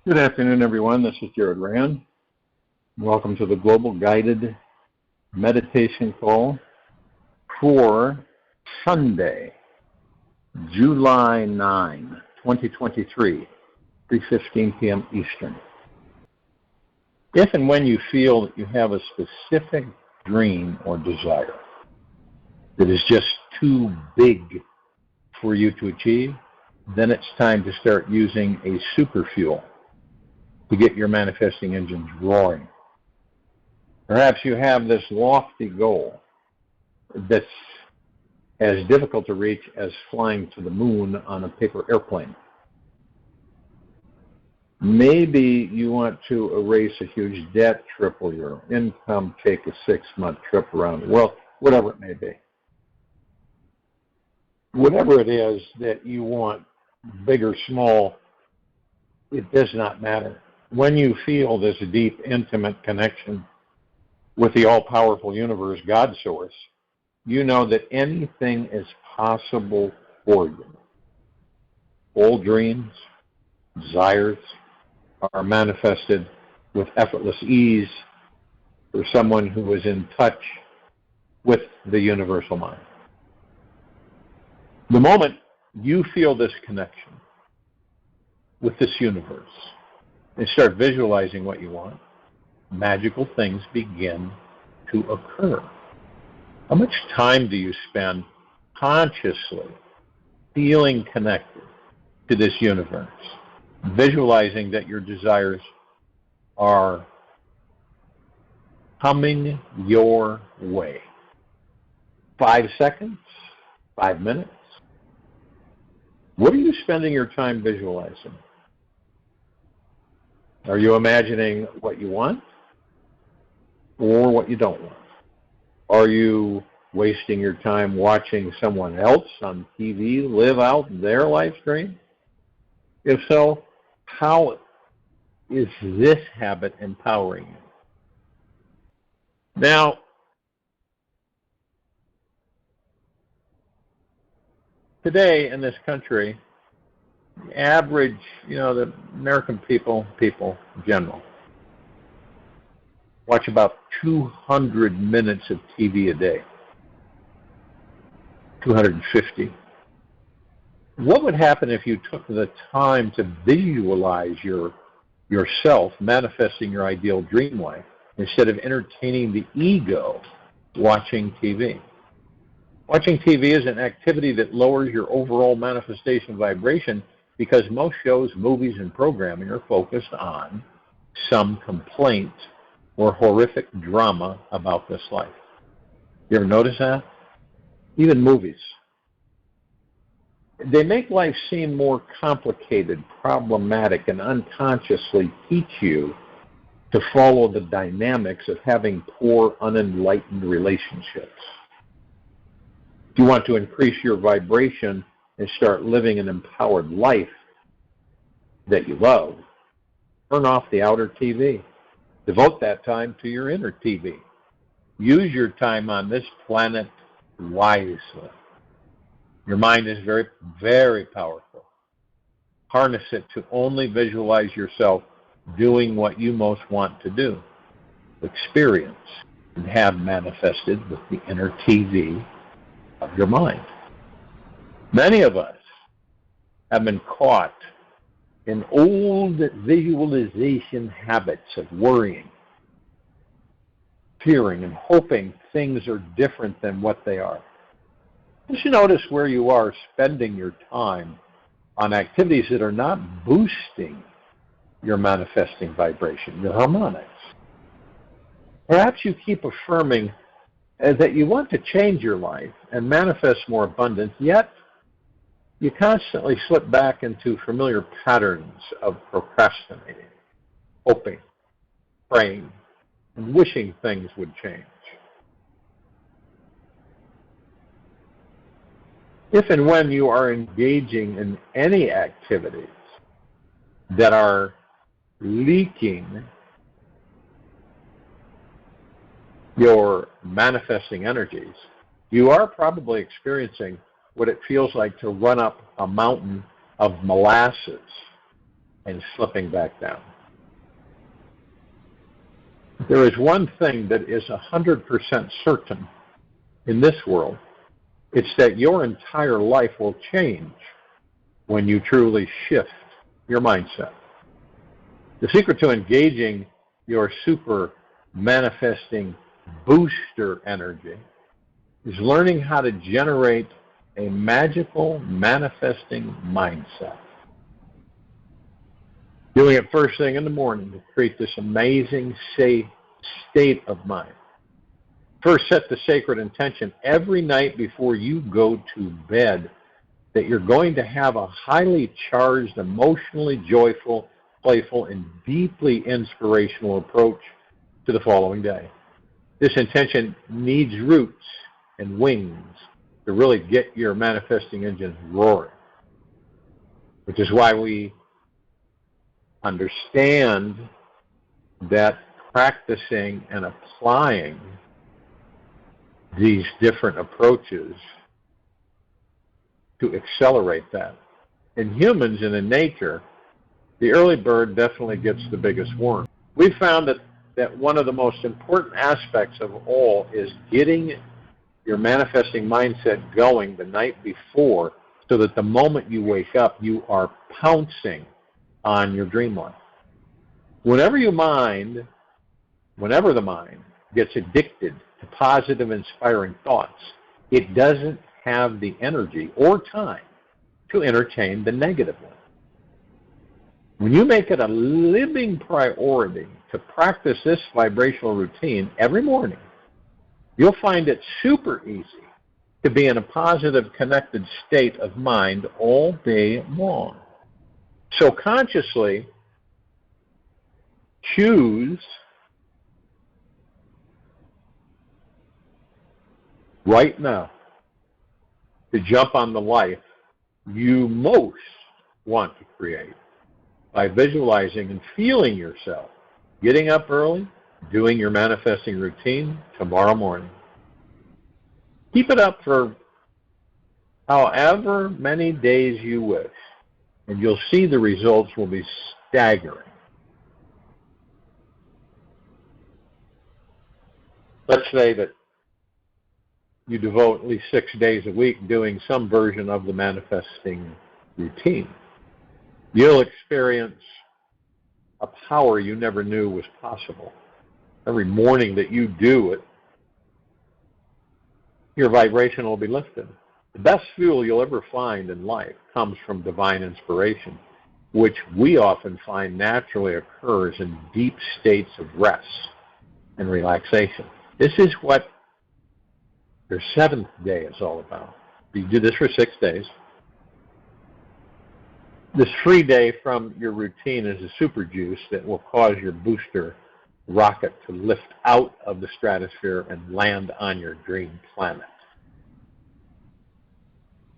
Good afternoon, everyone. This is Jared Rand. Welcome to the Global Guided Meditation Call for Sunday, July 9, 2023, 3:15 p.m. Eastern. If and when you feel that you have a specific dream or desire that is just too big for you to achieve, then it's time to start using a super fuel to get your manifesting engines roaring. Perhaps you have this lofty goal that's as difficult to reach as flying to the moon on a paper airplane. Maybe you want to erase a huge debt, triple your income, take a 6-month trip around the world, whatever it may be. Whatever it is that you want, big or small, it does not matter. When you feel this deep, intimate connection with the all-powerful universe, God Source, you know that anything is possible for you. All dreams, desires are manifested with effortless ease for someone who is in touch with the universal mind. The moment you feel this connection with this universe and start visualizing what you want, magical things begin to occur. How much time do you spend consciously feeling connected to this universe, visualizing that your desires are coming your way? 5 seconds? 5 minutes? What are you spending your time visualizing? Are you imagining what you want or what you don't want? Are you wasting your time watching someone else on TV live out their life dream? If so, how is this habit empowering you? Now, today in this country, the average, the American people in general, watch about 200 minutes of TV a day. 250. What would happen if you took the time to visualize yourself manifesting your ideal dream life instead of entertaining the ego watching TV? Watching TV is an activity that lowers your overall manifestation vibration because most shows, movies, and programming are focused on some complaint or horrific drama about this life. You ever notice that? Even movies. They make life seem more complicated, problematic, and unconsciously teach you to follow the dynamics of having poor, unenlightened relationships. If you want to increase your vibration and start living an empowered life that you love, turn off the outer TV. Devote that time to your inner TV. Use your time on this planet wisely. Your mind is very, very powerful. Harness it to only visualize yourself doing what you most want to do. Experience and have manifested with the inner TV of your mind. Many of us have been caught in old visualization habits of worrying, fearing, and hoping things are different than what they are. You should notice where you are spending your time on activities that are not boosting your manifesting vibration, your harmonics. Perhaps you keep affirming that you want to change your life and manifest more abundance, yet you constantly slip back into familiar patterns of procrastinating, hoping, praying, and wishing things would change. If and when you are engaging in any activities that are leaking your manifesting energies, you are probably experiencing what it feels like to run up a mountain of molasses and slipping back down. There is one thing that is 100% certain in this world. It's that your entire life will change when you truly shift your mindset. The secret to engaging your super manifesting booster energy is learning how to generate a magical manifesting mindset. Doing it first thing in the morning to create this amazing, safe state of mind. First, set the sacred intention every night before you go to bed that you're going to have a highly charged, emotionally joyful, playful, and deeply inspirational approach to the following day. This intention needs roots and wings to really get your manifesting engine roaring, which is why we understand that practicing and applying these different approaches to accelerate that. In humans and in nature, the early bird definitely gets the biggest worm. We found that one of the most important aspects of all is getting your manifesting mindset going the night before so that the moment you wake up, you are pouncing on your dream life. Whenever the mind gets addicted to positive, inspiring thoughts, it doesn't have the energy or time to entertain the negative one. When you make it a living priority to practice this vibrational routine every morning, you'll find it super easy to be in a positive, connected state of mind all day long. So consciously choose right now to jump on the life you most want to create by visualizing and feeling yourself getting up early, doing your manifesting routine tomorrow morning. Keep it up for however many days you wish, and you'll see the results will be staggering. Let's say that you devote at least 6 days a week doing some version of the manifesting routine. You'll experience a power you never knew was possible. Every morning that you do it, your vibration will be lifted. The best fuel you'll ever find in life comes from divine inspiration, which we often find naturally occurs in deep states of rest and relaxation. This is what your 7th day is all about. You do this for 6 days. This free day from your routine is a super juice that will cause your booster rocket to lift out of the stratosphere and land on your dream planet.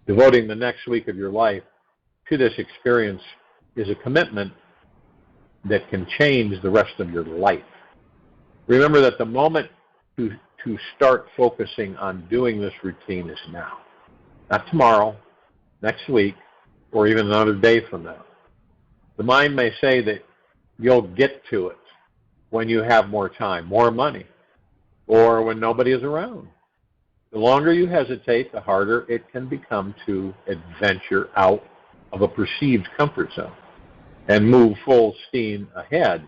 Devoting the next week of your life to this experience is a commitment that can change the rest of your life. Remember that the moment to start focusing on doing this routine is now. Not tomorrow, next week, or even another day from now. The mind may say that you'll get to it when you have more time, more money, or when nobody is around. The longer you hesitate, the harder it can become to adventure out of a perceived comfort zone and move full steam ahead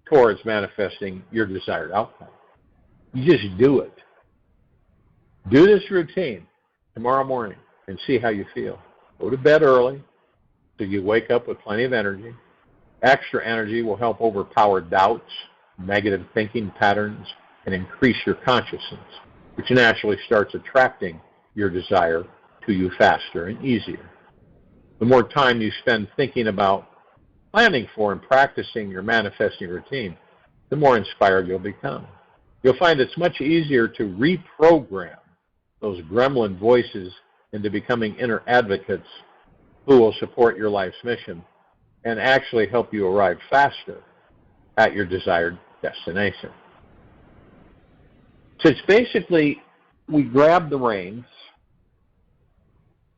towards manifesting your desired outcome. You just do it. Do this routine tomorrow morning and see how you feel. Go to bed early so you wake up with plenty of energy. Extra energy will help overpower doubts, negative thinking patterns, and increase your consciousness, which naturally starts attracting your desire to you faster and easier. The more time you spend thinking about, planning for, and practicing your manifesting routine, the more inspired you'll become. You'll find it's much easier to reprogram those gremlin voices into becoming inner advocates who will support your life's mission and actually help you arrive faster at your desired destination. So it's basically, we grab the reins,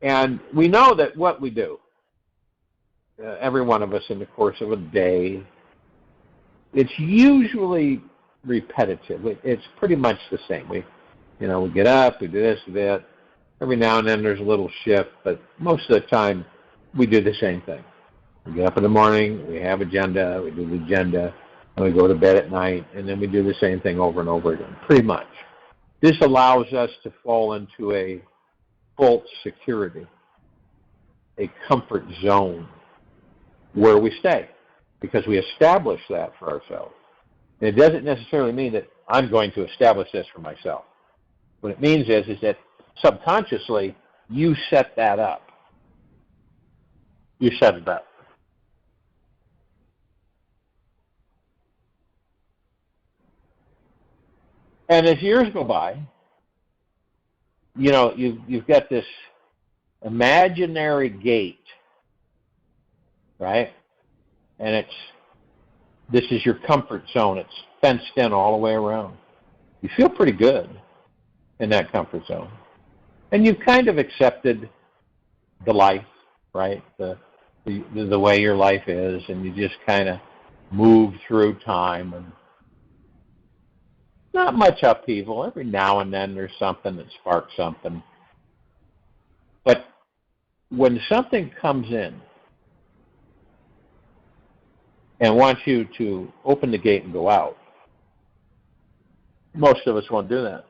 and we know that what we do every one of us in the course of a day. It's usually repetitive. It's pretty much the same. We get up, we do this a bit. Every now and then there's a little shift, but most of the time we do the same thing. We get up in the morning, we have agenda, we do the agenda, and we go to bed at night, and then we do the same thing over and over again, pretty much. This allows us to fall into a false security, a comfort zone where we stay, because we establish that for ourselves. And it doesn't necessarily mean that I'm going to establish this for myself. What it means is that subconsciously you set that up. You set it up. And as years go by, you've got this imaginary gate, right? And this is your comfort zone. It's fenced in all the way around. You feel pretty good in that comfort zone. And you've kind of accepted the life, right? The way your life is, and you just kind of move through time, and not much upheaval. Every now and then there's something that sparks something. But when something comes in and wants you to open the gate and go out, most of us won't do that.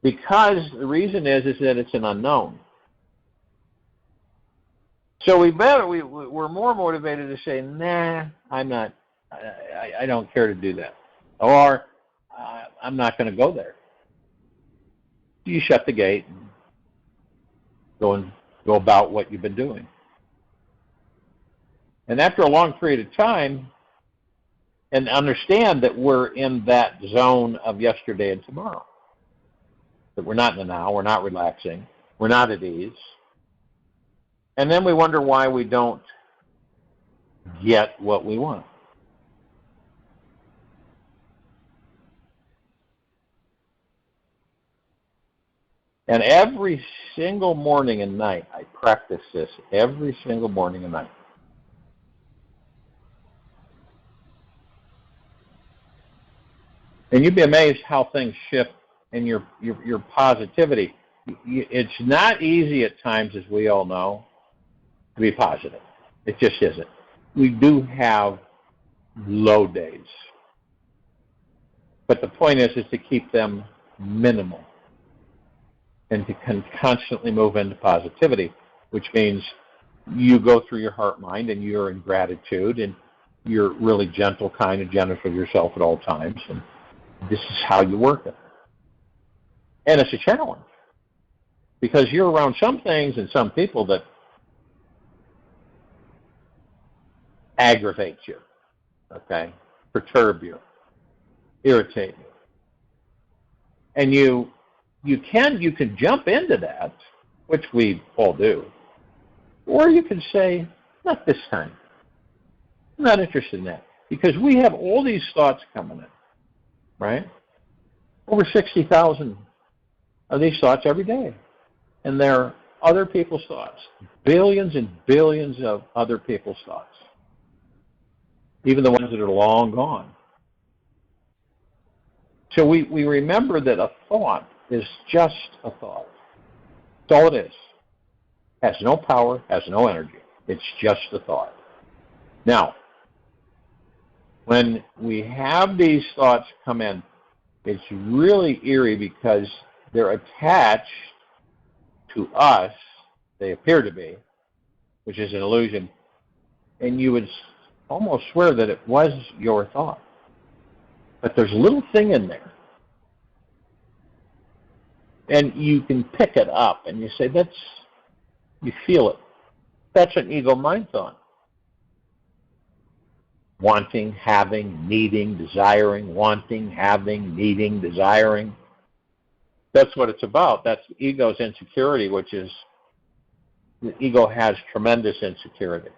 Because the reason is that it's an unknown. So we're more motivated to say, nah, I'm not, I don't care to do that. Or I'm not going to go there. You shut the gate and go about what you've been doing. And after a long period of time, and understand that we're in that zone of yesterday and tomorrow. That we're not in the now, we're not relaxing, we're not at ease. And then we wonder why we don't get what we want. And every single morning and night, I practice this every single morning and night. And you'd be amazed how things shift in your positivity. It's not easy at times, as we all know, to be positive. It just isn't. We do have low days. But the point is to keep them minimal and to constantly move into positivity, which means you go through your heart, mind, and you're in gratitude, and you're really gentle, kind, and generous with yourself at all times. And this is how you work it. And it's a challenge because you're around some things and some people that aggravate you, okay, perturb you, irritate you. And you can jump into that, which we all do, or you can say, not this time. I'm not interested in that. Because we have all these thoughts coming in, right? Over 60,000 of these thoughts every day. And they're other people's thoughts. Billions and billions of other people's thoughts. Even the ones that are long gone. So we remember that a thought is just a thought. That's all it is. Has no power, has no energy. It's just a thought. Now, when we have these thoughts come in, it's really eerie because they're attached to us, they appear to be, which is an illusion, and you would almost swear that it was your thought. But there's a little thing in there. And you can pick it up and you say, you feel it. That's an ego mind thought. Wanting, having, needing, desiring, wanting, having, needing, desiring. That's what it's about. That's ego's insecurity, which is, the ego has tremendous insecurity.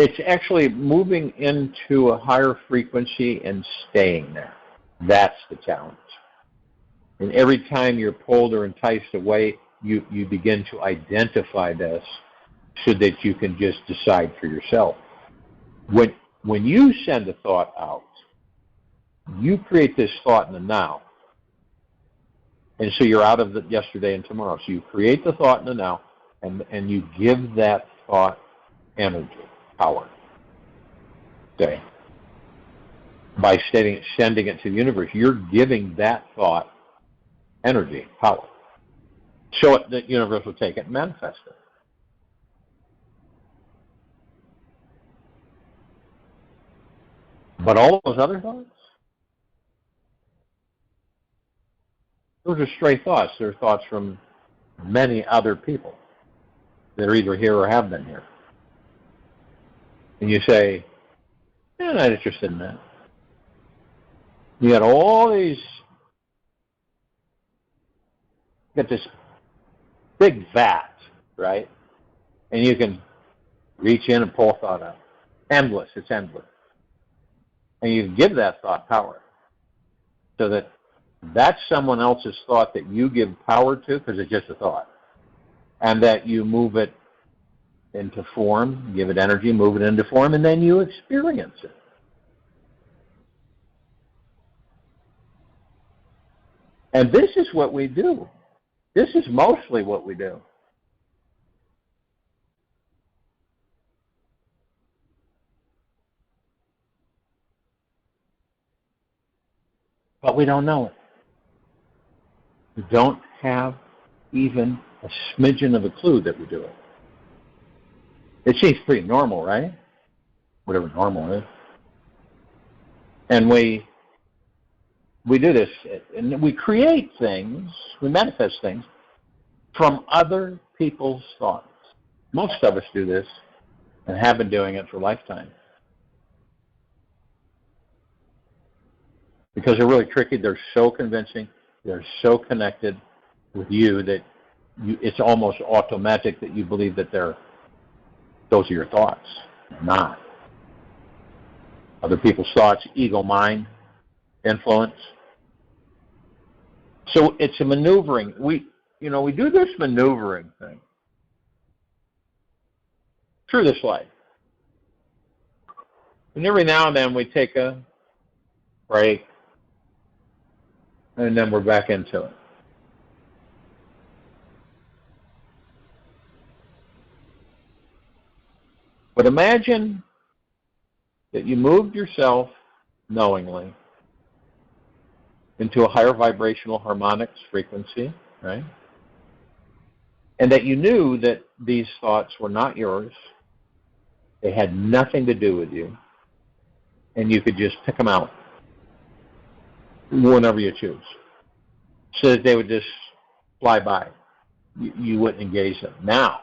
It's actually moving into a higher frequency and staying there. That's the challenge. And every time you're pulled or enticed away, you begin to identify this so that you can just decide for yourself. When you send a thought out, you create this thought in the now. And so you're out of the yesterday and tomorrow. So you create the thought in the now, and you give that thought energy, power. Okay. By sending it to the universe, you're giving that thought energy, power. So the universe will take it and manifest it. But all those other thoughts, those are stray thoughts. They're thoughts from many other people that are either here or have been here. And you say, I'm not interested in that. You got all these, you got this big vat, right? And you can reach in and pull a thought out. Endless, it's endless. And you give that thought power so that that's someone else's thought that you give power to because it's just a thought. And that you move it into form, give it energy, move it into form, and then you experience it. And this is what we do. This is mostly what we do. But we don't know it. We don't have even a smidgen of a clue that we do it. It seems pretty normal, right? Whatever normal is. And we do this, and we create things, we manifest things from other people's thoughts. Most of us do this and have been doing it for lifetime. Because they're really tricky, they're so convincing, they're so connected with you that it's almost automatic that you believe that those are your thoughts. Not. Other people's thoughts, ego, mind, influence. So it's a maneuvering. We do this maneuvering thing through this life. And every now and then we take a break, and then we're back into it. But imagine that you moved yourself knowingly into a higher vibrational harmonics frequency, right? And that you knew that these thoughts were not yours. They had nothing to do with you. And you could just pick them out whenever you choose. So that they would just fly by. You wouldn't engage them. Now,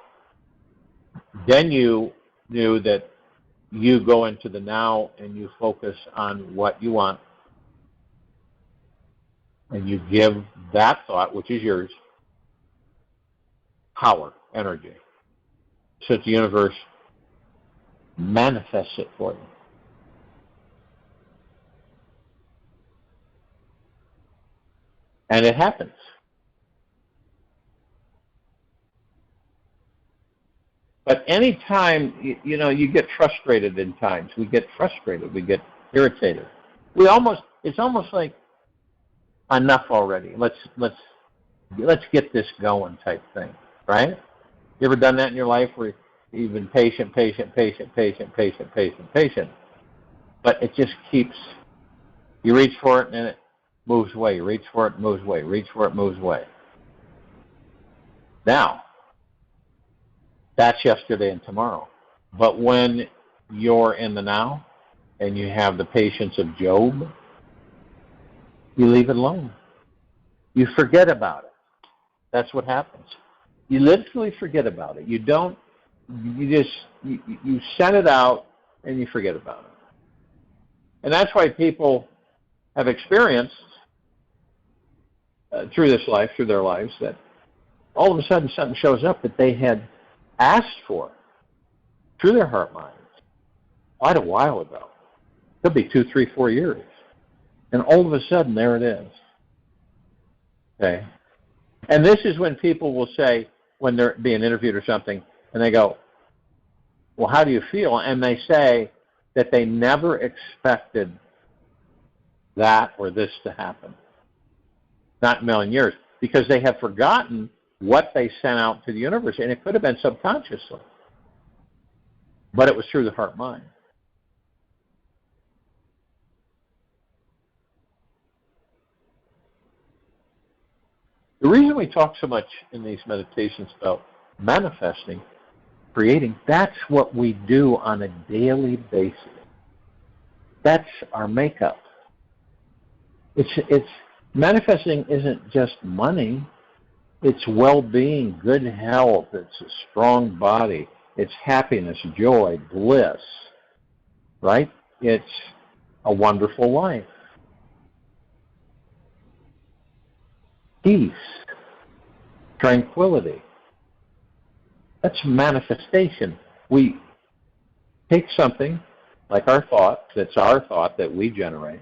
then you knew that you go into the now and you focus on what you want. And you give that thought, which is yours, power, energy. So that the universe manifests it for you. And it happens. But any time, you get frustrated in times. We get frustrated. We get irritated. It's almost like, enough already. Let's get this going type thing, right? You ever done that in your life where you've been patient, but it just keeps, you reach for it and it moves away. You reach for it, moves away. Reach for it, moves away. Now, that's yesterday and tomorrow. But when you're in the now and you have the patience of Job, you leave it alone. You forget about it. That's what happens. You literally forget about it. You send it out and you forget about it. And that's why people have experienced through their lives, that all of a sudden something shows up that they had asked for through their heart minds. quite a while ago. Could be 2, 3, 4 years. And all of a sudden, there it is. Okay? And this is when people will say, when they're being interviewed or something, and they go, well, how do you feel? And they say that they never expected that or this to happen. Not in a million years. Because they have forgotten what they sent out to the universe. And it could have been subconsciously. But it was through the heart-mind. The reason we talk so much in these meditations about manifesting, creating, that's what we do on a daily basis. That's our makeup. It's manifesting isn't just money. It's well-being, good health. It's a strong body. It's happiness, joy, bliss, right? It's a wonderful life. Peace, tranquility. That's manifestation. We take something like our thought, that's our thought that we generate,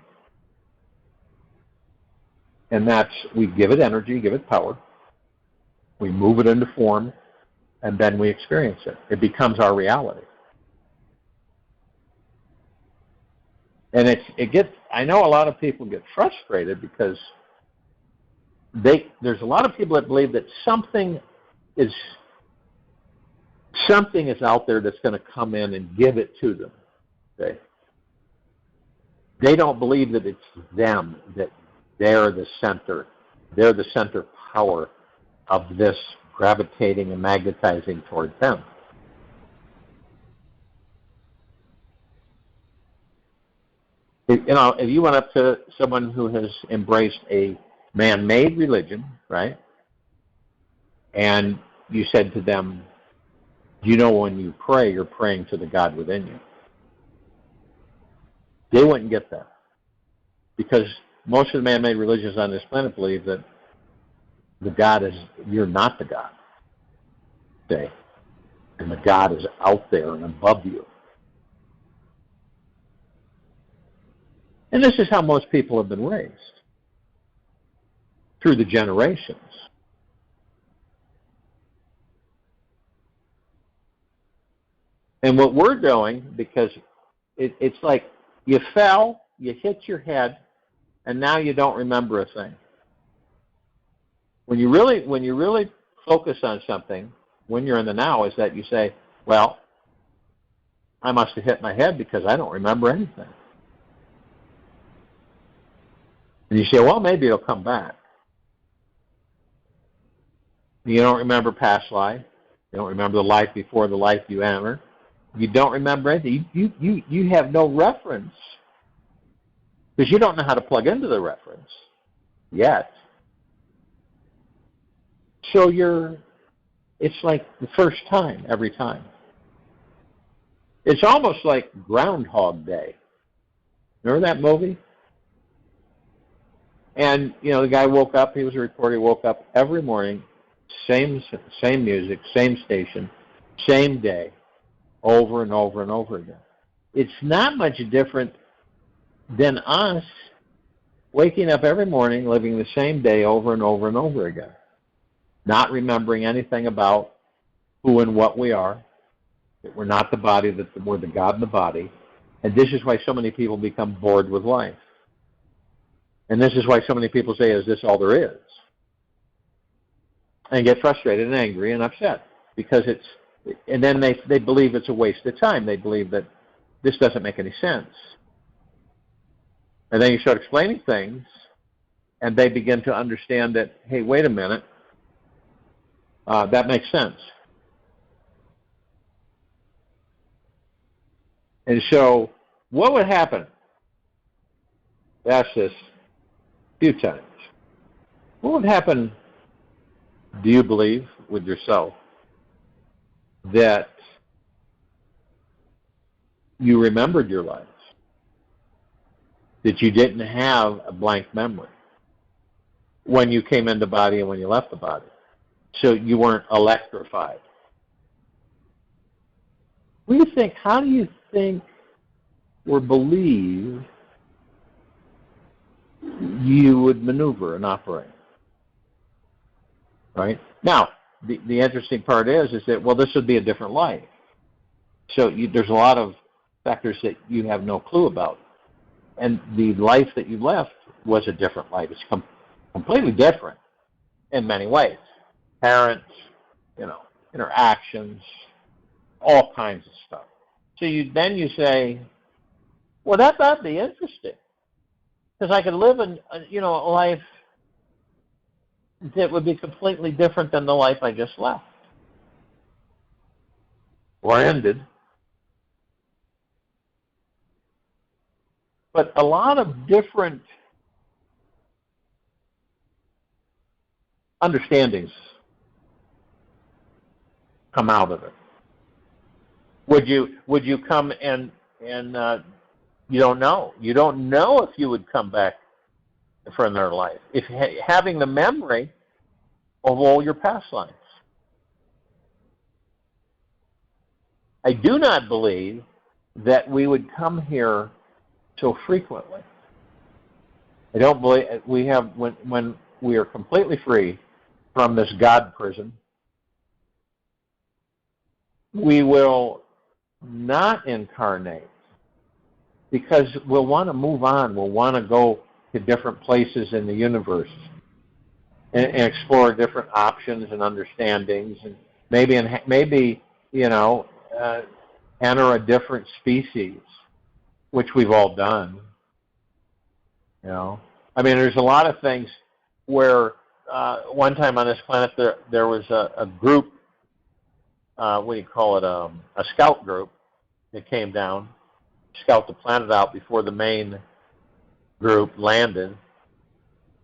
and we give it energy, give it power, we move it into form, and then we experience it. It becomes our reality. And I know a lot of people get frustrated because there's a lot of people that believe that something is out there that's going to come in and give it to them. Okay? They don't believe that it's them, that they're the center power of this gravitating and magnetizing toward them. If you went up to someone who has embraced a man-made religion, right, and you said to them, you know, when you pray, you're praying to the God within you. They wouldn't get that. Because most of the man-made religions on this planet believe that you're not the God. Okay? And the God is out there and above you. And this is how most people have been raised. Through the generations. And what we're doing, because it's like you fell, you hit your head, and now you don't remember a thing. When you really focus on something, when you're in the now, is that you say, well, I must have hit my head because I don't remember anything. And you say, well, maybe it'll come back. You don't remember past life. You don't remember the life before the life you enter. You don't remember anything. You have no reference because you don't know how to plug into the reference yet. So it's like the first time every time. It's almost like Groundhog Day. Remember that movie? And, the guy woke up, he was a reporter, he woke up every morning, same music, same station, same day, over and over and over again. It's not much different than us waking up every morning, living the same day over and over and over again, not remembering anything about who and what we are, that we're not the body, that we're the God in the body. And this is why so many people become bored with life. And this is why so many people say, is this all there is? And get frustrated and angry and upset because and then they believe it's a waste of time. They believe that this doesn't make any sense. And then you start explaining things and they begin to understand that, hey, wait a minute, that makes sense. And so what would happen? Ask this a few times. What would happen, do you believe, with yourself, that you remembered your life, that you didn't have a blank memory when you came into the body and when you left the body, so you weren't electrified? How do you think or believe you would maneuver and operate. Right? Now, the interesting part is that, well, this would be a different life. So there's a lot of factors that you have no clue about. And the life that you left was a different life. It's completely different in many ways. Parents, interactions, all kinds of stuff. So then you say, well, that'd be interesting. Because I could live a life that would be completely different than the life I just left. Or ended. But a lot of different understandings come out of it. Would you come and you don't know. You don't know if you would come back for another life. If having the memory of all your past lives. I do not believe that we would come here so frequently. I don't believe we have, when we are completely free from this God prison, we will not incarnate because we'll want to move on. We'll want to go to different places in the universe and explore different options and understandings, and maybe enter a different species, which we've all done. I mean, there's a lot of things where one time on this planet there was a group, what do you call it, a scout group that came down, scout the planet out before the main group landed,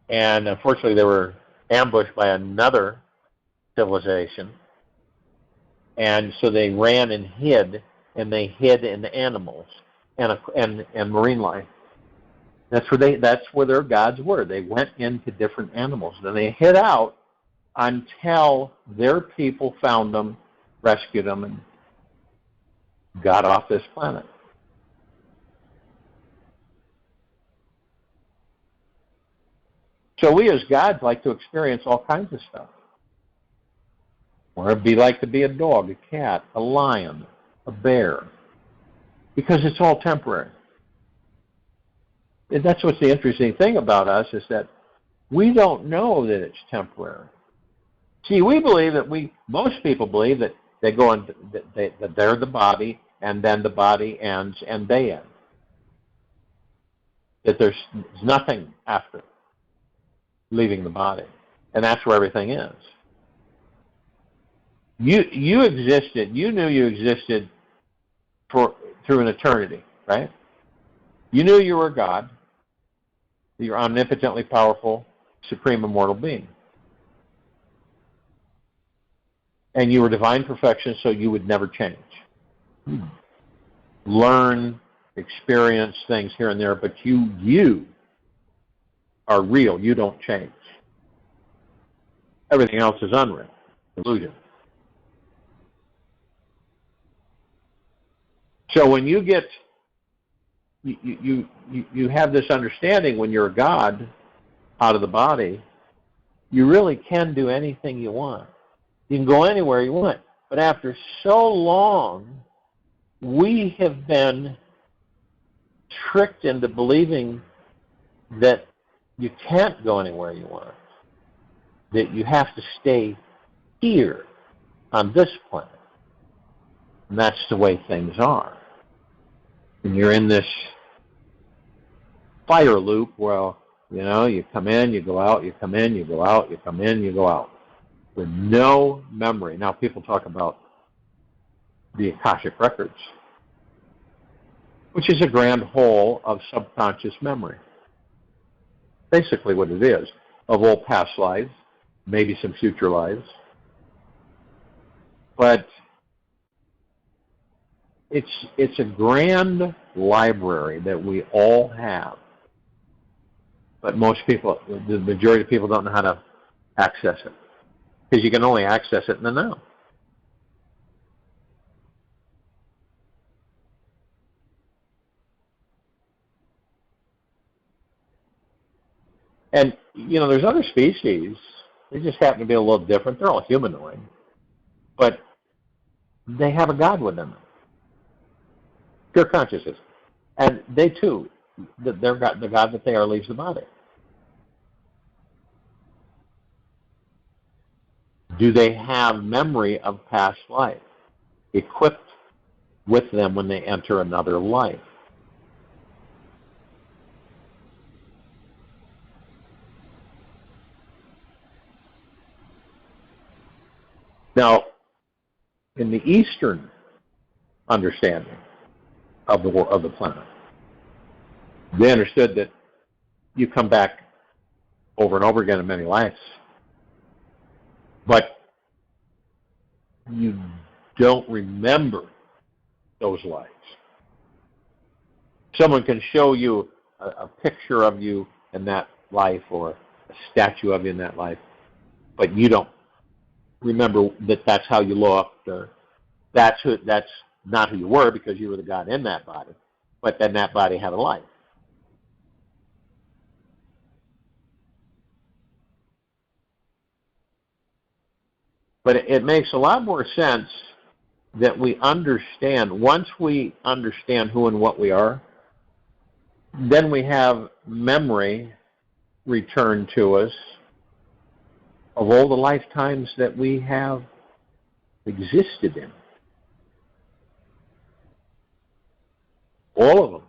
and unfortunately they were ambushed by another civilization, and so they ran and hid, and they hid in animals and marine life. That's where their gods were. They went into different animals. Then they hid out until their people found them, rescued them, and got off this planet. So we as gods like to experience all kinds of stuff. Or it'd be like to be a dog, a cat, a lion, a bear, because it's all temporary. And that's what's the interesting thing about us, is that we don't know that it's temporary. See, we believe that most people believe that they go on, that they're the body, and then the body ends and they end. That there's nothing after leaving the body, and that's where everything is. You existed. You knew you existed through an eternity, right? You knew you were God. You're omnipotently powerful, supreme immortal being. And you were divine perfection, so you would never change. Learn, experience things here and there, but you are real. You don't change. Everything else is unreal, illusion. So when you get, you have this understanding when you're a God out of the body, you really can do anything you want. You can go anywhere you want. But after so long, we have been tricked into believing that you can't go anywhere you want, that you have to stay here on this planet. And that's the way things are. And you're in this fire loop where, you come in, you go out, you come in, you go out, you come in, you go out, with no memory. Now people talk about the Akashic records, which is a grand whole of subconscious memory. Basically what it is, of all past lives, maybe some future lives. But it's a grand library that we all have. But most people, the majority of people don't know how to access it. Because you can only access it in the now. And, there's other species. They just happen to be a little different. They're all humanoid. But they have a God within them. Pure consciousness. And they, too, the God that they are leaves the body. Do they have memory of past life equipped with them when they enter another life? Now, in the Eastern understanding of the planet, they understood that you come back over and over again in many lives, but you don't remember those lives. Someone can show you a picture of you in that life or a statue of you in that life, but you don't remember that that's how you looked, or that's not who you were because you were the God in that body, but then that body had a life. But it makes a lot more sense that we understand, once we understand who and what we are, then we have memory returned to us of all the lifetimes that we have existed in. All of them.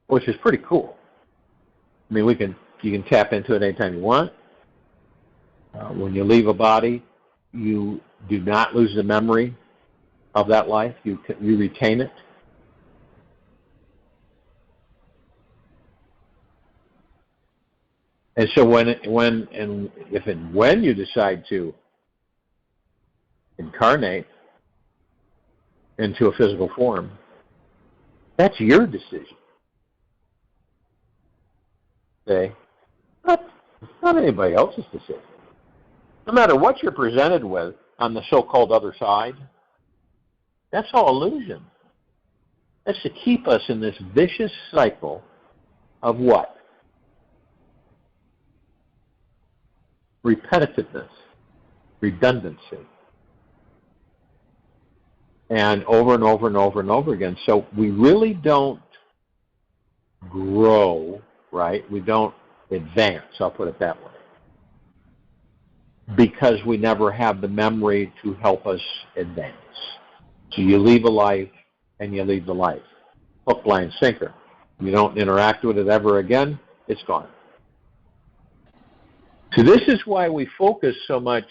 Which is pretty cool. I mean, you can tap into it anytime you want. When you leave a body, you do not lose the memory of that life. You retain it. And so if and when you decide to incarnate into a physical form, that's your decision. Okay? Not anybody else's decision. No matter what you're presented with on the so-called other side, that's all illusion. That's to keep us in this vicious cycle of what? Repetitiveness, redundancy, and over and over and over and over again. So we really don't grow, right? We don't advance, I'll put it that way, because we never have the memory to help us advance. So you leave a life and you leave the life. Hook, line, sinker. You don't interact with it ever again, it's gone. So this is why we focus so much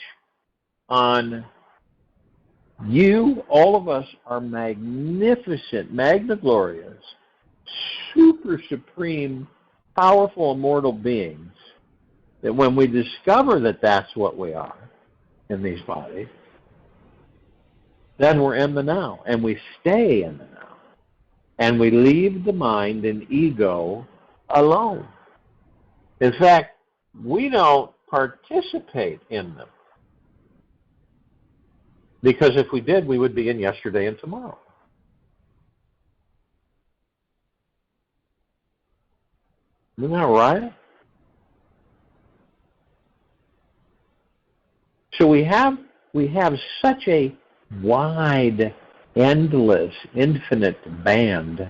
on you. All of us are magnificent, magna glorious, super supreme, powerful, immortal beings, that when we discover that that's what we are in these bodies, then we're in the now, and we stay in the now, and we leave the mind and ego alone. In fact, we don't participate in them, because if we did, we would be in yesterday and tomorrow. Isn't that right? So we have such a wide, endless, infinite band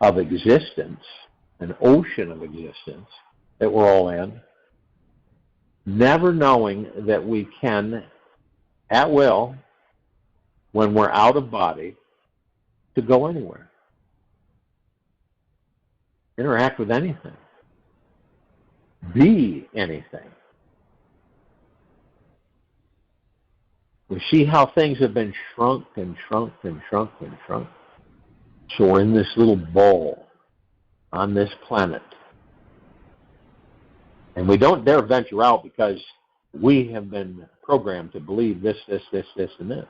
of existence, an ocean of existence that we're all in, never knowing that we can, at will, when we're out of body, to go anywhere, interact with anything, be anything. We see how things have been shrunk and shrunk and shrunk and shrunk. So we're in this little ball on this planet. And we don't dare venture out because we have been programmed to believe this, and this.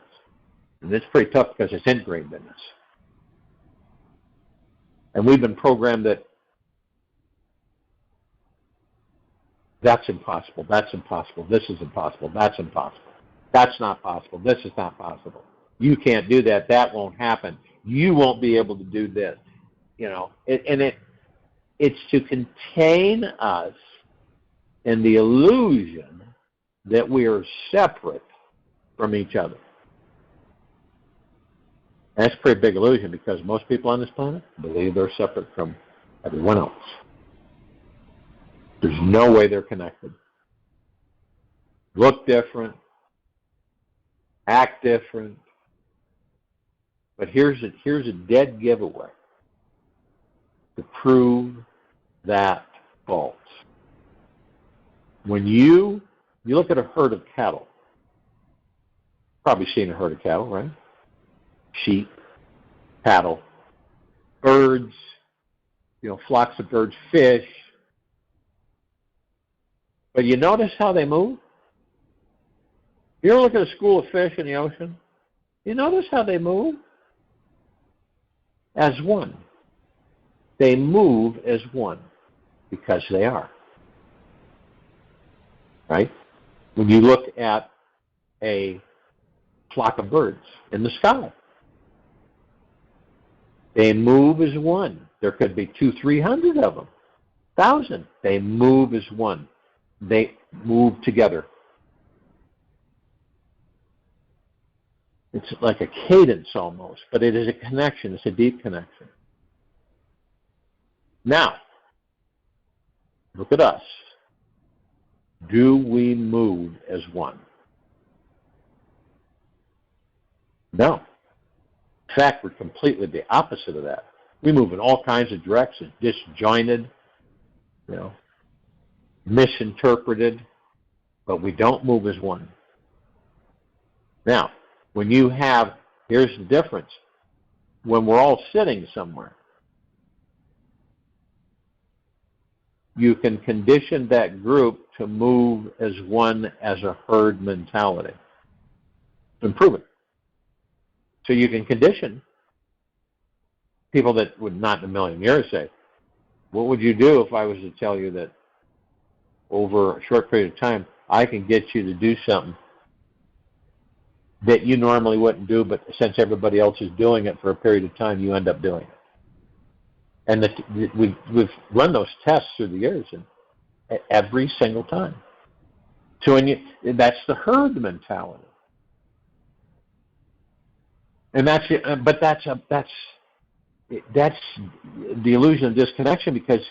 And it's pretty tough because it's ingrained in us. And we've been programmed that that's impossible, that's impossible, this is impossible, that's impossible. That's not possible, this is not possible. You can't do that, that won't happen. You won't be able to do this. it's to contain us in the illusion that we are separate from each other. That's a pretty big illusion because most people on this planet believe they're separate from everyone else. There's no way they're connected. Look different, act different, but here's a dead giveaway to prove that false. When you look at a herd of cattle, probably seen a herd of cattle, right? Sheep, cattle, birds, flocks of birds, fish. But you notice how they move? You ever look at a school of fish in the ocean? You notice how they move? As one. They move as one because they are. Right? When you look at a flock of birds in the sky, they move as one. There could be 200-300 of them, 1,000. They move as one. They move together. It's like a cadence almost, but it is a connection. It's a deep connection. Now, look at us. Do we move as one? No. In fact, we're completely the opposite of that. We move in all kinds of directions, disjointed, misinterpreted, but we don't move as one. Now, here's the difference. When we're all sitting somewhere, you can condition that group to move as one as a herd mentality. Improve it. So you can condition people that would not in a million years say, what would you do if I was to tell you that over a short period of time, I can get you to do something that you normally wouldn't do, but since everybody else is doing it for a period of time, you end up doing it. And we've run those tests through the years, and every single time. So that's the herd mentality, and that's the illusion of disconnection because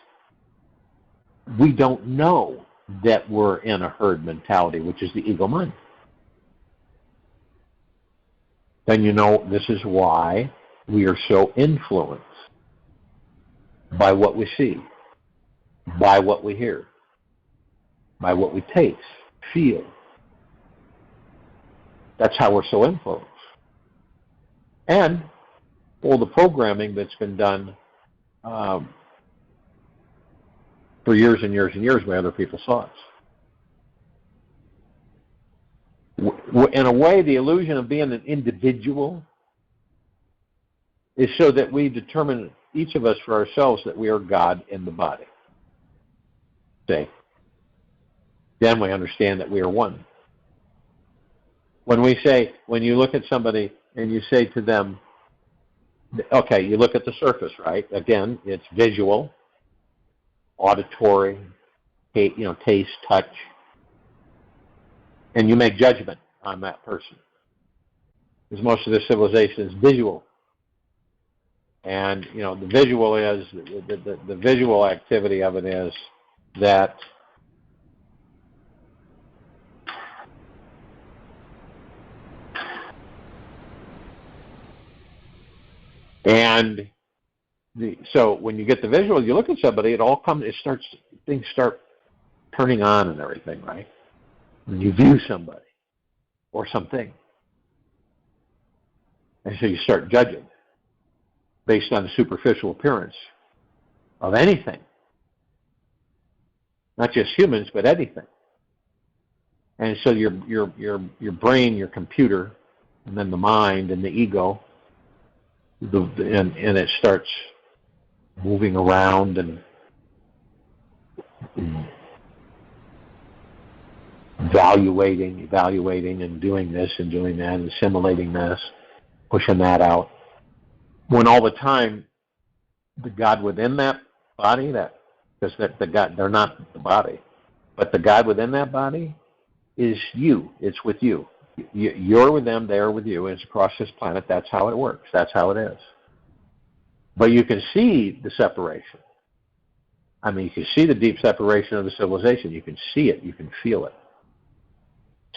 we don't know that we're in a herd mentality, which is the ego mind. Then this is why we are so influenced by what we see, by what we hear, by what we taste, feel. That's how we're so influenced. And all the programming that's been done for years and years and years by other people's thoughts. In a way, the illusion of being an individual is so that we determine, each of us for ourselves, that we are God in the body. See? Then we understand that we are one. When you look at somebody and you say to them, okay, you look at the surface, right? Again, it's visual, auditory, taste, touch, and you make judgment on that person. Because most of this civilization is visual. And, the visual is, the visual activity of it is that so when you get the visual, you look at somebody, things start turning on and everything, right? When you view somebody or something. And so you start judging based on the superficial appearance of anything. Not just humans, but anything. And so your brain, your computer, and then the mind and the ego, and it starts moving around and evaluating and doing this and doing that and assimilating this, pushing that out. When all the time the God within that body, because the God, they're not the body, but the God within that body is you. It's with you. You're with them, they're with you, and it's across this planet. That's how it works. That's how it is. But you can see the separation. I mean, you can see the deep separation of the civilization. You can see it. You can feel it.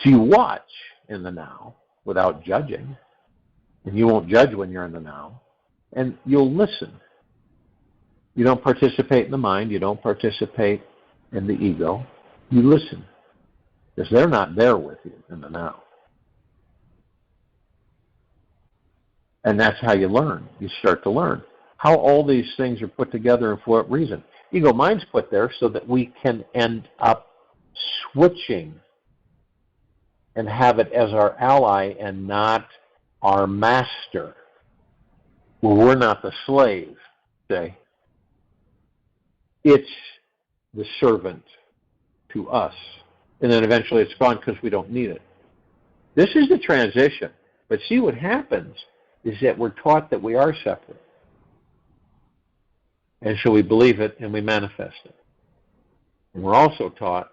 So you watch in the now without judging, and you won't judge when you're in the now, and you'll listen. You don't participate in the mind. You don't participate in the ego. You listen, because they're not there with you in the now. And that's how you learn. You start to learn how all these things are put together and for what reason. Ego mind's put there so that we can end up switching and have it as our ally and not our master. Well, we're not the slave, say. It's the servant to us. And then eventually it's gone because we don't need it. This is the transition. But see, what happens is that we're taught that we are separate. And so we believe it and we manifest it. And we're also taught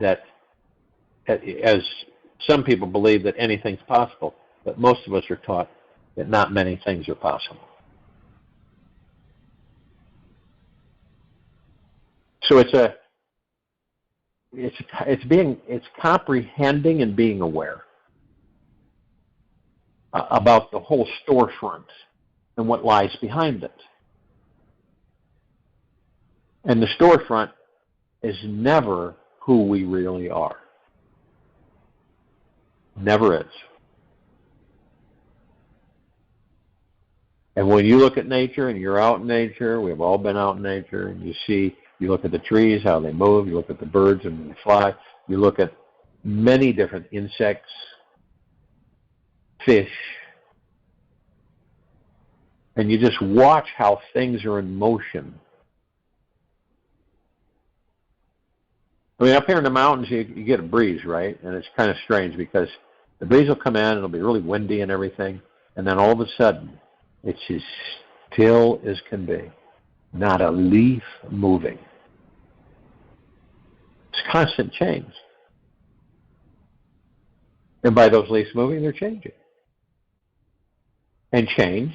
that, as some people believe, that anything's possible, but most of us are taught that not many things are possible. So it's comprehending and being aware about the whole storefront and what lies behind it. And the storefront is never who we really are. Never is. And when you look at nature, and you're out in nature, we've all been out in nature, and you look at the trees, how they move, you look at the birds and they fly, you look at many different insects, fish, and you just watch how things are in motion. I mean, up here in the mountains, you get a breeze, right? And it's kind of strange because the breeze will come in, and it'll be really windy and everything, and then all of a sudden, it's as still as can be. Not a leaf moving. It's constant change. And by those leaves moving, they're changing. And change,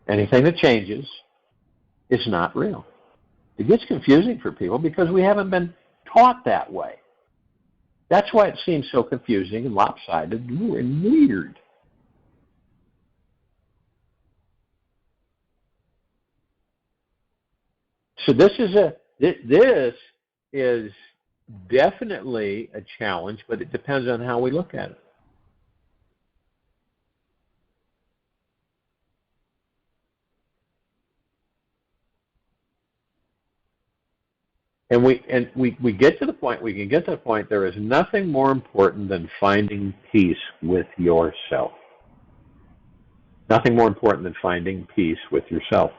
anything that changes, is not real. It gets confusing for people because we haven't been taught that way. That's why it seems so confusing and lopsided and weird. So this is definitely a challenge, but it depends on how we look at it. And we get to the point, we can get to the point, there is nothing more important than finding peace with yourself. Nothing more important than finding peace with yourself.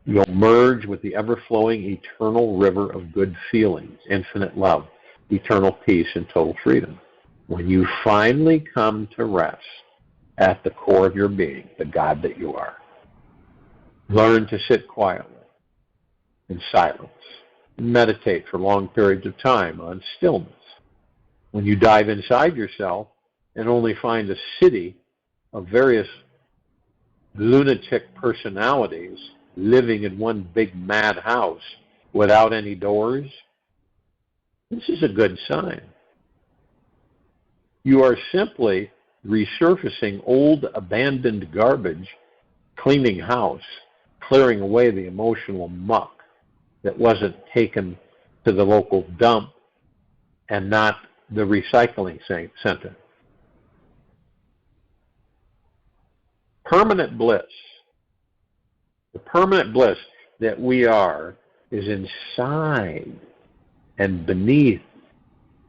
You'll merge with the ever-flowing eternal river of good feelings, infinite love, eternal peace, and total freedom. When you finally come to rest at the core of your being, the God that you are, learn to sit quietly in silence. Meditate for long periods of time on stillness. When you dive inside yourself and only find a city of various lunatic personalities living in one big mad house without any doors, this is a good sign. You are simply resurfacing old abandoned garbage, cleaning house, clearing away the emotional muck that wasn't taken to the local dump and not the recycling center. Permanent bliss. The permanent bliss that we are is inside and beneath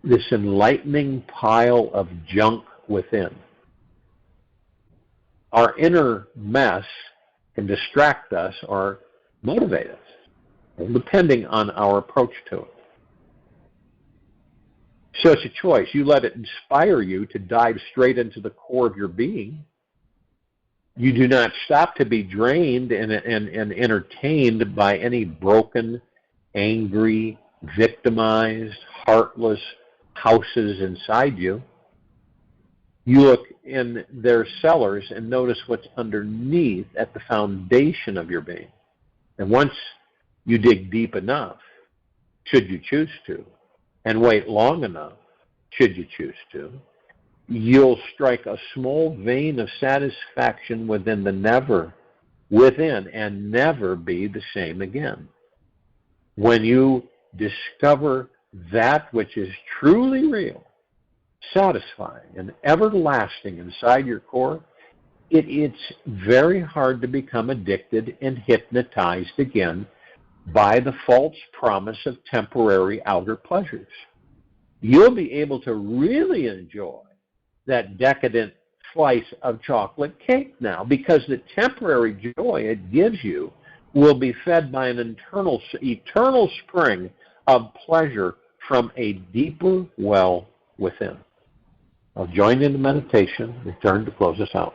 this enlightening pile of junk within. Our inner mess can distract us or motivate us, depending on our approach to it. So it's a choice. You let it inspire you to dive straight into the core of your being, You do not stop to be drained and entertained by any broken, angry, victimized, heartless houses inside you. You look in their cellars and notice what's underneath at the foundation of your being. And once you dig deep enough, should you choose to, and wait long enough, should you choose to, you'll strike a small vein of satisfaction within and never be the same again. When you discover that which is truly real, satisfying, and everlasting inside your core, it's very hard to become addicted and hypnotized again by the false promise of temporary outer pleasures. You'll be able to really enjoy that decadent slice of chocolate cake now, because the temporary joy it gives you will be fed by an eternal spring of pleasure from a deeper well within. I'll join in the meditation, return to close us out.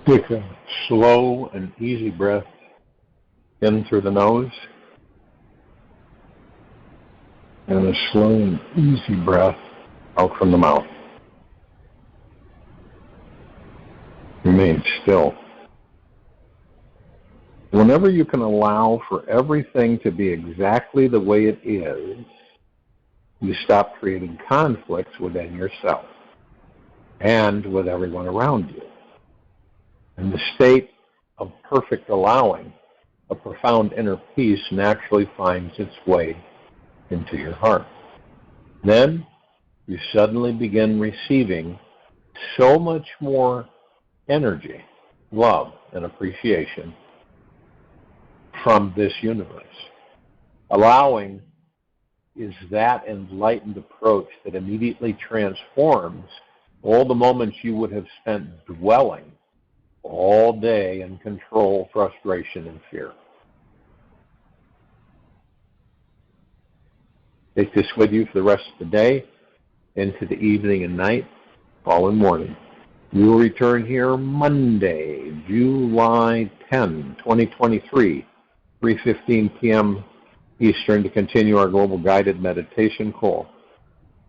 Take a slow and easy breath in through the nose, and a slow and easy breath out from the mouth. Remain still. Whenever you can allow for everything to be exactly the way it is, you stop creating conflicts within yourself and with everyone around you. In the state of perfect allowing, a profound inner peace naturally finds its way into your heart. Then you suddenly begin receiving so much more energy, love, and appreciation from this universe. Allowing is that enlightened approach that immediately transforms all the moments you would have spent dwelling all day in control, frustration, and fear. Take this with you for the rest of the day, into the evening and night, following morning. We will return here Monday, July 10, 2023, 3:15 p.m. Eastern, to continue our global guided meditation call.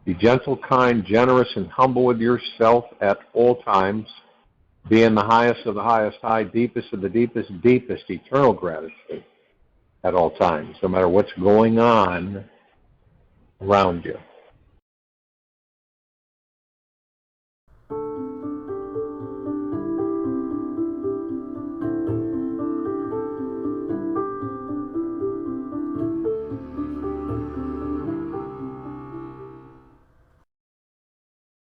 Be gentle, kind, generous, and humble with yourself at all times. Be in the highest of the highest high, deepest of the deepest, deepest eternal gratitude at all times, no matter what's going on around you.